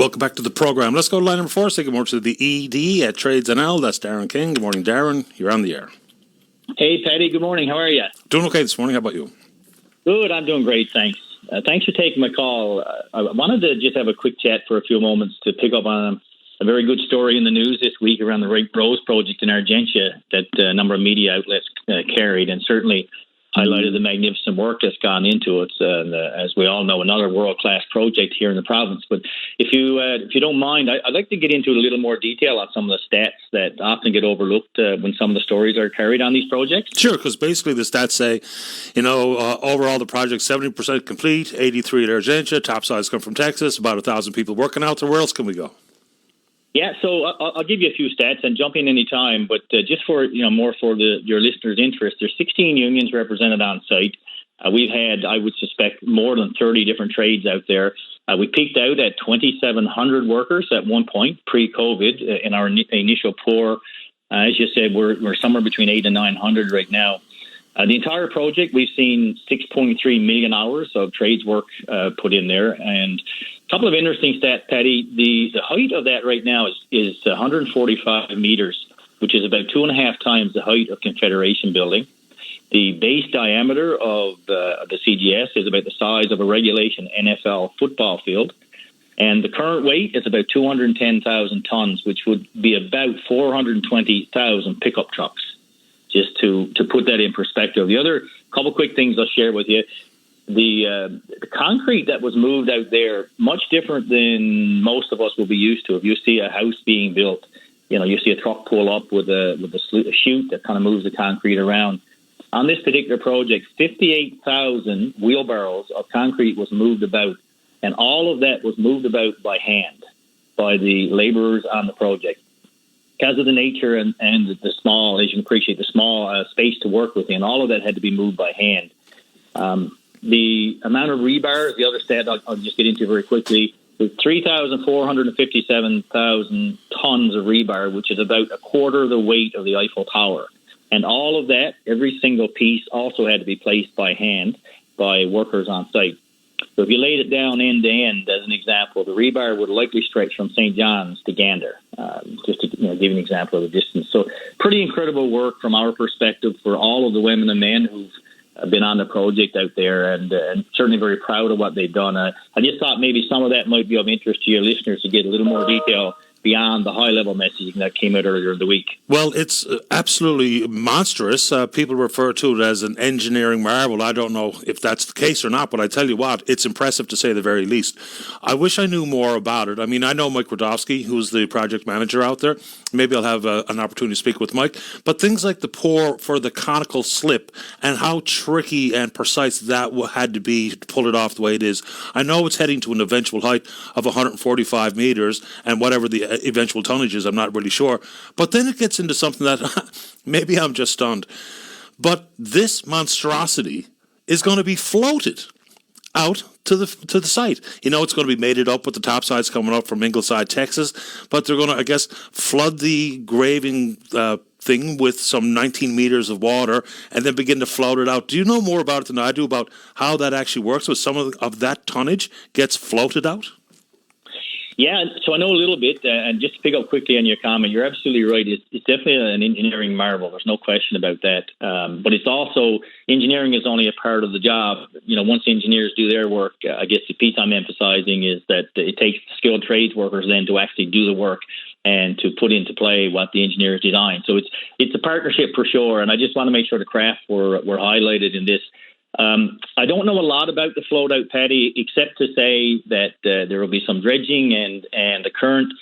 Welcome back to the program. Let's go to line number 4. Say good morning to the ED at Trades NL. That's Darren King. Good morning, Darren. You're on the air. Hey, Paddy. Good morning. How are you? Doing okay this morning. How about you? Good. I'm doing great. Thanks. Thanks for taking my call. I wanted to just have a quick chat for a few moments to pick up on a very good story in the news this week around the Rape Rose project in Argentia that a number of media outlets carried, and certainly highlighted the magnificent work that's gone into it. As we all know, another world-class project here in the province. But if you don't mind, I'd like to get into a little more detail on some of the stats that often get overlooked when some of the stories are carried on these projects. Sure, because basically the stats say, overall the project's 70% complete, 83 at Argentia, top sides come from Texas, about 1,000 people working out there. Where else can we go? Yeah, so I'll give you a few stats and jump in any time, but just for more for your listeners' interest, there's 16 unions represented on site. We've had, I would suspect, more than 30 different trades out there. We peaked out at 2,700 workers at one point pre-COVID in our initial pour. As you said, we're somewhere between 800 and 900 right now. The entire project, we've seen 6.3 million hours of trades work put in there. And a couple of interesting stats, Paddy. The height of that right now is 145 meters, which is about 2.5 times the height of Confederation Building. The base diameter of the CGS is about the size of a regulation NFL football field. And the current weight is about 210,000 tons, which would be about 420,000 pickup trucks. Just to put that in perspective. The other couple quick things I'll share with you. The concrete that was moved out there, much different than most of us will be used to. If you see a house being built, you see a truck pull up with a chute that kind of moves the concrete around. On this particular project, 58,000 wheelbarrows of concrete was moved about, and all of that was moved about by hand by the laborers on the project. Because of the nature and the small, as you can appreciate, the small space to work within, all of that had to be moved by hand. The amount of rebar, the other stat I'll just get into very quickly, with 3,457,000 tons of rebar, which is about a quarter of the weight of the Eiffel Tower. And all of that, every single piece, also had to be placed by hand by workers on site. So if you laid it down end to end, as an example, the rebar would likely stretch from St. John's to Gander, just to give you an example of the distance. So pretty incredible work from our perspective for all of the women and men who've been on the project out there, and certainly very proud of what they've done. I just thought maybe some of that might be of interest to your listeners to get a little more detail beyond the high-level messaging that came out earlier in the week. Well, it's absolutely monstrous. People refer to it as an engineering marvel. I don't know if that's the case or not, but I tell you what, it's impressive to say the very least. I wish I knew more about it. I mean, I know Mike Radowski, who's the project manager out there. Maybe I'll have an opportunity to speak with Mike. But things like the pour for the conical slip and how tricky and precise that had to be to pull it off the way it is. I know it's heading to an eventual height of 145 meters and whatever the eventual tonnage is, I'm not really sure. But then it gets into something that maybe I'm just stunned. But this monstrosity is going to be floated out to the site. It's going to be mated up with the topsides coming up from Ingleside, Texas. But they're going to, I guess, flood the graving thing with some 19 meters of water and then begin to float it out. Do you know more about it than I do about how that actually works with some of that tonnage gets floated out? Yeah, so I know a little bit, and just to pick up quickly on your comment, you're absolutely right. It's definitely an engineering marvel. There's no question about that. But it's also, engineering is only a part of the job. Once engineers do their work, I guess the piece I'm emphasizing is that it takes skilled trades workers then to actually do the work and to put into play what the engineers design. So it's a partnership for sure, and I just want to make sure the craft were highlighted in this. I don't know a lot about the float out, Paddy, except to say that there will be some dredging and the current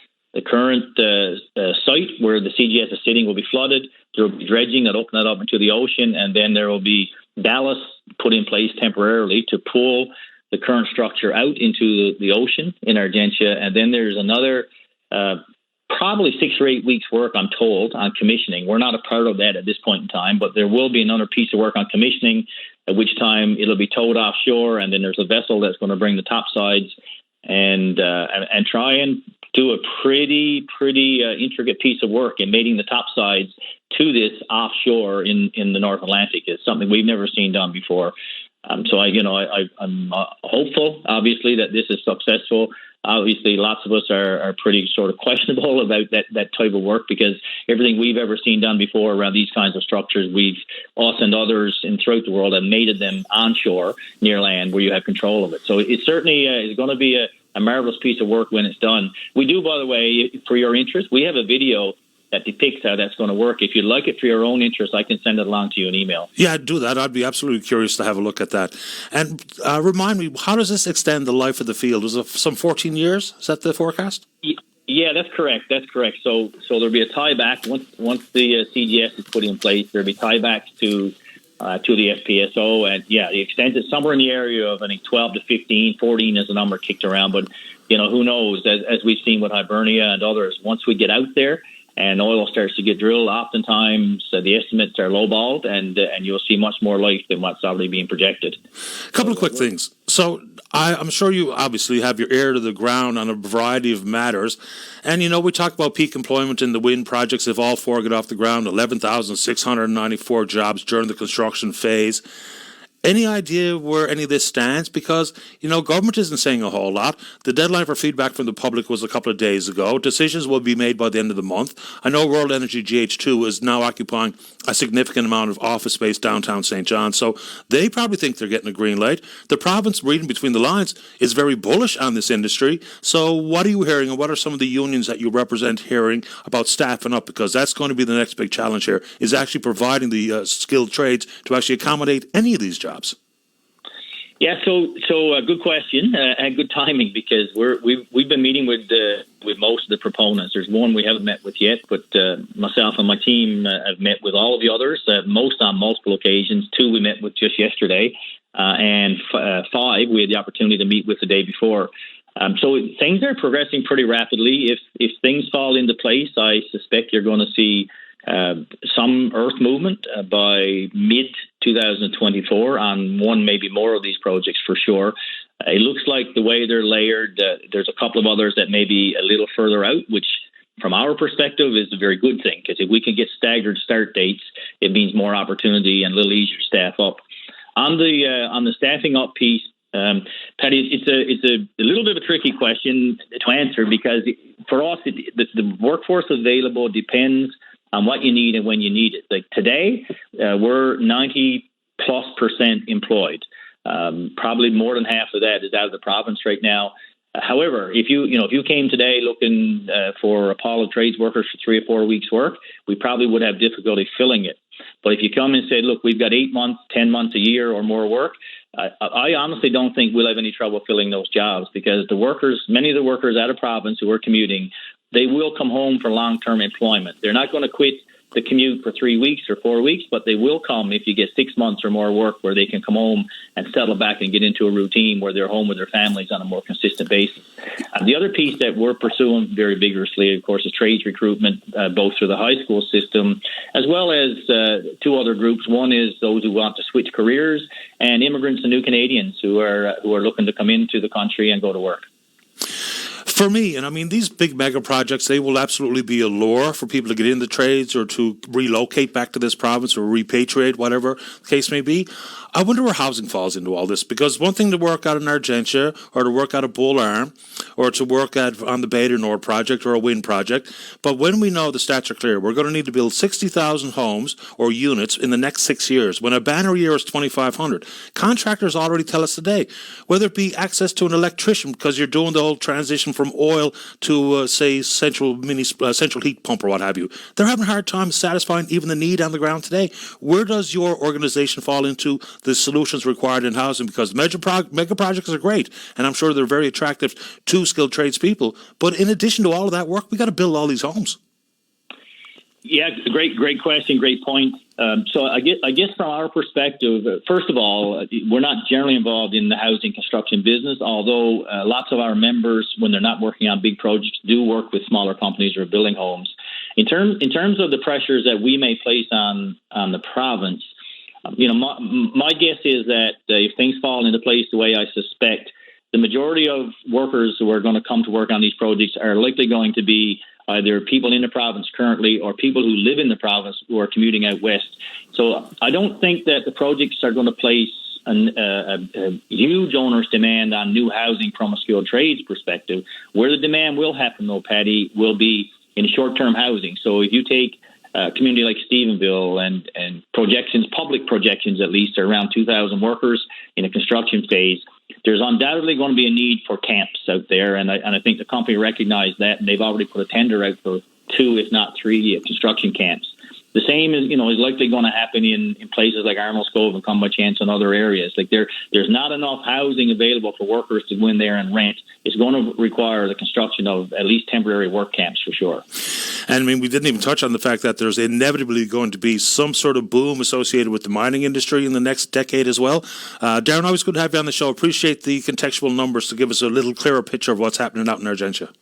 site where the CGS is sitting will be flooded. There will be dredging that open that up into the ocean, and then there will be ballast put in place temporarily to pull the current structure out into the ocean in Argentia. And then there's another probably 6 or 8 weeks work, I'm told, on commissioning. We're not a part of that at this point in time, but there will be another piece of work on commissioning, at which time it'll be towed offshore, and then there's a vessel that's going to bring the topsides and try and do a pretty intricate piece of work in mating the topsides to this offshore in the North Atlantic. It's something we've never seen done before. So I'm hopeful, obviously, that this is successful. Obviously, lots of us are pretty sort of questionable about that type of work, because everything we've ever seen done before around these kinds of structures, us and others throughout the world have mated them onshore near land where you have control of it. So it certainly is going to be a marvelous piece of work when it's done. We do, by the way, for your interest, we have a video that depicts how that's going to work. If you'd like it for your own interest, I can send it along to you in email. Yeah, do that. I'd be absolutely curious to have a look at that. And remind me, how does this extend the life of the field? Was it some 14 years? Is that the forecast? Yeah, that's correct. So there'll be a tieback once the CGS is put in place. There'll be tiebacks to the FPSO, and the extent is somewhere in the area of, I think, 12 to 15. 14 is a number kicked around, but who knows? As we've seen with Hibernia and others, once we get out there and oil starts to get drilled, oftentimes the estimates are lowballed, and you'll see much more life than what's already being projected. A couple of quick things. So I'm sure you obviously have your ear to the ground on a variety of matters. And, we talk about peak employment in the wind projects. If all four get off the ground, 11,694 jobs during the construction phase. Any idea where any of this stands? Because, government isn't saying a whole lot. The deadline for feedback from the public was a couple of days ago. Decisions will be made by the end of the month. I know World Energy GH2 is now occupying a significant amount of office space downtown St. John, so they probably think they're getting a green light. The province, reading between the lines, is very bullish on this industry. So what are you hearing, and what are some of the unions that you represent hearing about staffing up? Because that's going to be the next big challenge here, is actually providing the skilled trades to actually accommodate any of these jobs. Yeah, so good question and good timing, because we've been meeting with most of the proponents. There's one we haven't met with yet, but myself and my team have met with all of the others, most on multiple occasions. 2 we met with just yesterday, and 5 we had the opportunity to meet with the day before. So things are progressing pretty rapidly. If things fall into place, I suspect you're going to see some earth movement by mid-2024 on one, maybe more of these projects for sure. It looks like the way they're layered, there's a couple of others that may be a little further out, which from our perspective is a very good thing, because if we can get staggered start dates, it means more opportunity and a little easier to staff up. On the staffing up piece, Paddy, it's a little bit of a tricky question to answer, because for us, the workforce available depends on what you need and when you need it. Like today, we're 90+% employed. Probably more than half of that is out of the province right now. However, if you came today looking for Apollo trades workers for 3 or 4 weeks' work, we probably would have difficulty filling it. But if you come and say, look, we've got 8 months, 10 months, a year or more work, I honestly don't think we'll have any trouble filling those jobs, because many of the workers out of province who are commuting, they will come home for long-term employment. They're not going to quit the commute for 3 weeks or 4 weeks, but they will come if you get 6 months or more work where they can come home and settle back and get into a routine where they're home with their families on a more consistent basis. The other piece that we're pursuing very vigorously, of course, is trades recruitment, both through the high school system, as well as 2 other groups. One is those who want to switch careers, and immigrants and new Canadians who are looking to come into the country and go to work. For me, and I mean, these big mega projects, they will absolutely be a lure for people to get into trades or to relocate back to this province or repatriate, whatever the case may be. I wonder where housing falls into all this, because one thing to work out in Argentia or to work out of Bull Arm or to work on the Beta Nord project or a wind project, but when we know the stats are clear, we're going to need to build 60,000 homes or units in the next 6 years, when a banner year is 2,500. Contractors already tell us today, whether it be access to an electrician because you're doing the whole transition from oil to, say, central heat pump or what have you, they're having a hard time satisfying even the need on the ground today. Where does your organization fall into the solutions required in housing? Because mega projects are great, and I'm sure they're very attractive to skilled tradespeople. But in addition to all of that work, we got to build all these homes. Yeah, great question, great point. So I guess from our perspective, first of all, we're not generally involved in the housing construction business, although lots of our members, when they're not working on big projects, do work with smaller companies who are building homes. In terms of the pressures that we may place on the province, my guess is that if things fall into place the way I suspect, the majority of workers who are going to come to work on these projects are likely going to be either people in the province currently or people who live in the province who are commuting out west. So I don't think that the projects are going to place a huge onerous demand on new housing from a skilled trades perspective. Where the demand will happen, though, Paddy, will be in short-term housing. So if you take a community like Stephenville and projections, public projections at least, are around 2,000 workers in a construction phase, there's undoubtedly going to be a need for camps out there. And I think the company recognized that, and they've already put a tender out for 2, if not 3 construction camps. The same is likely going to happen in places like Arnold's Cove and Come by Chance and other areas. Like there's not enough housing available for workers to go in there and rent. It's going to require the construction of at least temporary work camps for sure. And I mean, we didn't even touch on the fact that there's inevitably going to be some sort of boom associated with the mining industry in the next decade as well. Darren, always good to have you on the show. Appreciate the contextual numbers to give us a little clearer picture of what's happening out in Argentia.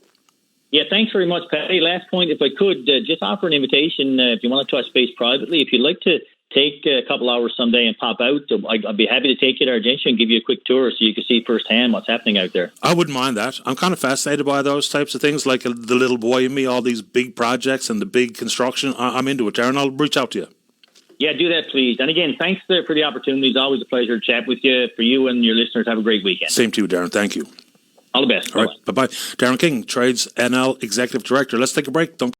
Yeah, thanks very much, Paddy. Last point, if I could, just offer an invitation, if you want to touch base privately, if you'd like to take a couple hours someday and pop out, I'd be happy to take you to Argentia and give you a quick tour so you can see firsthand what's happening out there. I wouldn't mind that. I'm kind of fascinated by those types of things, like the little boy in me, all these big projects and the big construction. I'm into it, Darren. I'll reach out to you. Yeah, do that, please. And again, thanks for the opportunity. It's always a pleasure to chat with you. For you and your listeners, have a great weekend. Same to you, Darren. Thank you. All the best. All right. Bye-bye. Darren King, Trades NL Executive Director. Let's take a break. Don't